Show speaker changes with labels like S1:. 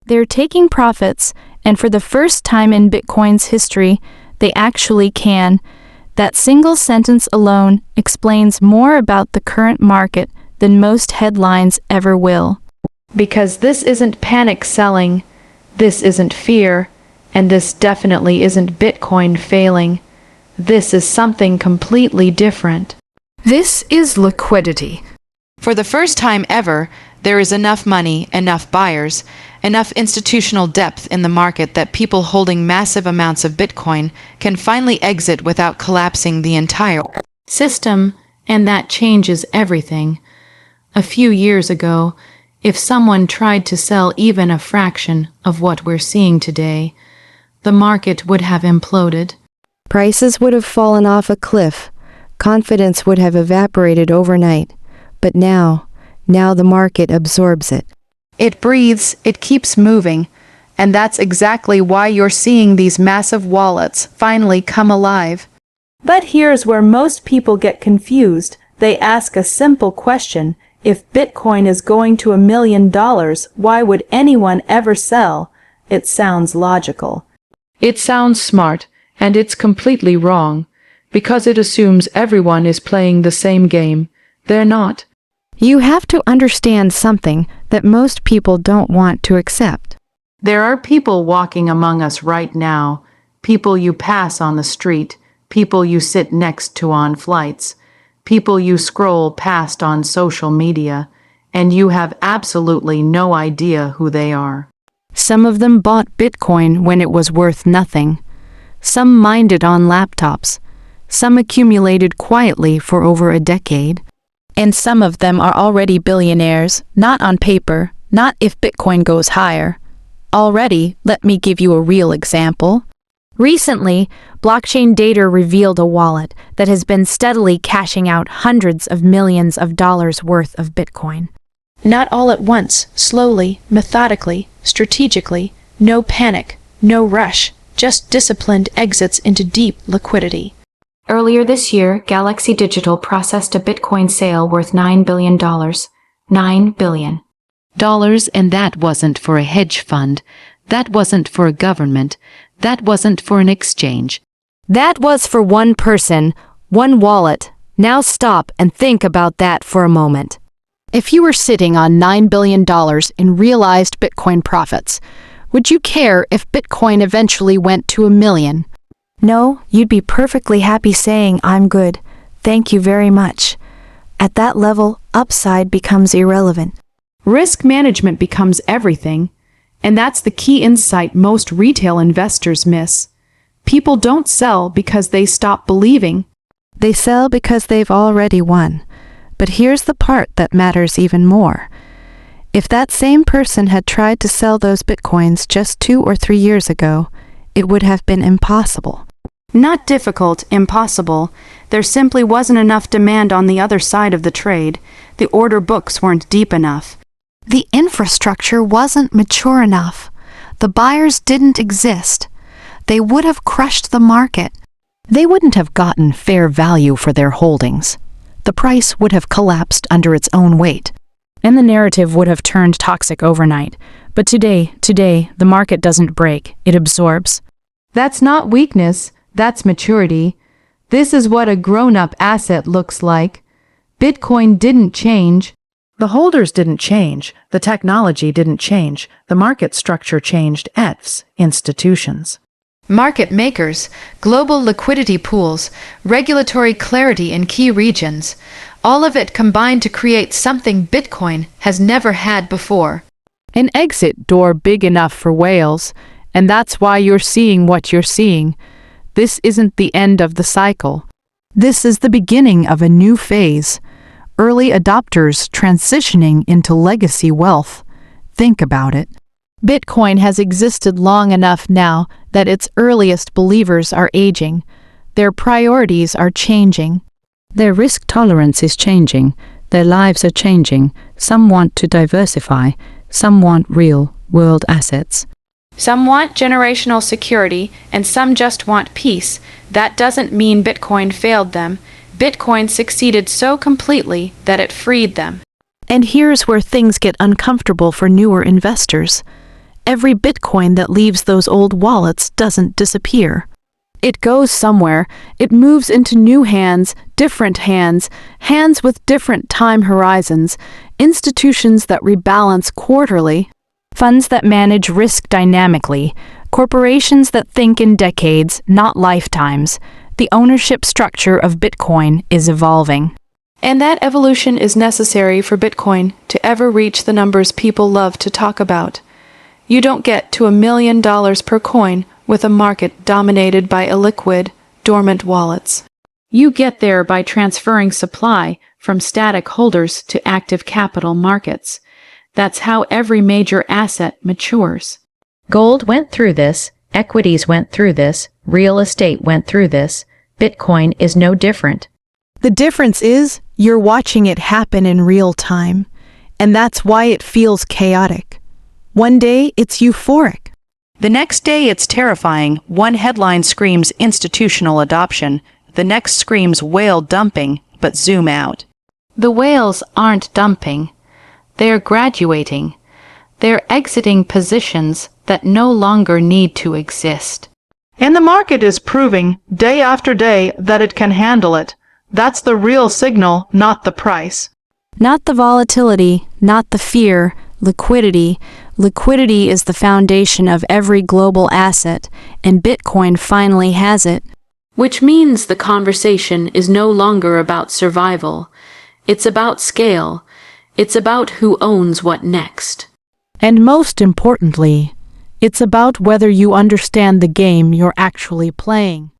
S1: They're taking profits, and for the first time in Bitcoin's history, they actually can. That single sentence alone explains more about the current market than most headlines ever will.
S2: Because this isn't panic selling, this isn't fear, and this definitely isn't Bitcoin failing. This is something completely different.
S3: This is liquidity.
S4: For the first time ever, there is enough money, enough buyers, enough institutional depth in the market that people holding massive amounts of Bitcoin can finally exit without collapsing the entire
S2: system, and that changes everything. A few years ago, if someone tried to sell even a fraction of what we're seeing today, the market would have imploded.
S5: Prices would have fallen off a cliff. Confidence would have evaporated overnight. But now the market absorbs it.
S4: It breathes, it keeps moving, and that's exactly why you're seeing these massive wallets finally come alive.
S6: But here's where most people get confused. They ask a simple question: if Bitcoin is going to $1 million, why would anyone ever sell? It sounds logical.
S2: It sounds smart, and it's completely wrong, because it assumes everyone is playing the same game. They're not.
S5: You have to understand something that most people don't want to accept.
S2: There are people walking among us right now, people you pass on the street, people you sit next to on flights, people you scroll past on social media, and you have absolutely no idea who they are.
S1: Some of them bought Bitcoin when it was worth nothing. Some mined it on laptops. Some accumulated quietly for over a decade. And some of them are already billionaires, not on paper, not if Bitcoin goes higher. Already, let me give you a real example. Recently, blockchain data revealed a wallet that has been steadily cashing out hundreds of millions of dollars worth of Bitcoin.
S2: Not all at once, slowly, methodically, strategically, no panic, no rush, just disciplined exits into deep liquidity. Earlier this year, Galaxy Digital processed a Bitcoin sale worth $9 billion. $9 billion.
S7: And that wasn't for a hedge fund. That wasn't for a government. That wasn't for an exchange.
S1: That was for one person, one wallet. Now stop and think about that for a moment. If you were sitting on $9 billion in realized Bitcoin profits, would you care if Bitcoin eventually went to $1 million?
S5: No, you'd be perfectly happy saying, "I'm good. Thank you very much." At that level, upside becomes irrelevant.
S2: Risk management becomes everything, and that's the key insight most retail investors miss. People don't sell because they stop believing.
S5: They sell because they've already won. But here's the part that matters even more. If that same person had tried to sell those Bitcoins just 2 or 3 years ago, it would have been impossible.
S2: Not difficult, impossible. There simply wasn't enough demand on the other side of the trade. The order books weren't deep enough.
S1: The infrastructure wasn't mature enough. The buyers didn't exist. They would have crushed the market. They wouldn't have gotten fair value for their holdings. The price would have collapsed under its own weight. And the narrative would have turned toxic overnight. But today, the market doesn't break. It absorbs.
S2: That's not weakness. That's maturity. This is what a grown-up asset looks like. Bitcoin didn't change. The holders didn't change. The technology didn't change. The market structure changed. Institutions.
S4: Market makers, global liquidity pools, regulatory clarity in key regions, all of it combined to create something Bitcoin has never had before.
S1: An exit door big enough for whales, and that's why you're seeing what you're seeing. This isn't the end of the cycle. This is the beginning of a new phase. Early adopters transitioning into legacy wealth. Think about it. Bitcoin has existed long enough now that its earliest believers are aging. Their priorities are changing. Their risk tolerance is changing. Their lives are changing. Some want to diversify. Some want real-world assets.
S2: Some want generational security, and some just want peace. That doesn't mean Bitcoin failed them. Bitcoin succeeded so completely that it freed them.
S1: And here's where things get uncomfortable for newer investors.
S5: every Bitcoin that leaves those old wallets doesn't disappear.
S1: It goes somewhere. It moves into new hands, different hands, hands with different time horizons, institutions that rebalance quarterly,
S3: Funds that manage risk dynamically, corporations that think in decades, not lifetimes. The ownership structure of Bitcoin is evolving.
S2: And that evolution is necessary for Bitcoin to ever reach the numbers people love to talk about. You don't get to $1 million per coin with a market dominated by illiquid, dormant wallets. You get there by transferring supply from static holders to active capital markets. That's how every major asset matures.
S8: Gold went through this, equities went through this, real estate went through this. Bitcoin is no different.
S5: The difference is you're watching it happen in real time, and that's why it feels chaotic. One day it's euphoric.
S4: The next day it's terrifying. One headline screams institutional adoption, the next screams whale dumping, but zoom out.
S7: The whales aren't dumping. They're graduating. They're exiting positions that no longer need to exist.
S6: And the market is proving, day after day, that it can handle it. That's the real signal, not the price.
S5: Not the volatility, not the fear, liquidity. Liquidity is the foundation of every global asset, and Bitcoin finally has it.
S2: Which means the conversation is no longer about survival. It's about scale. It's about who owns what next.
S1: and most importantly, it's about whether you understand the game you're actually playing.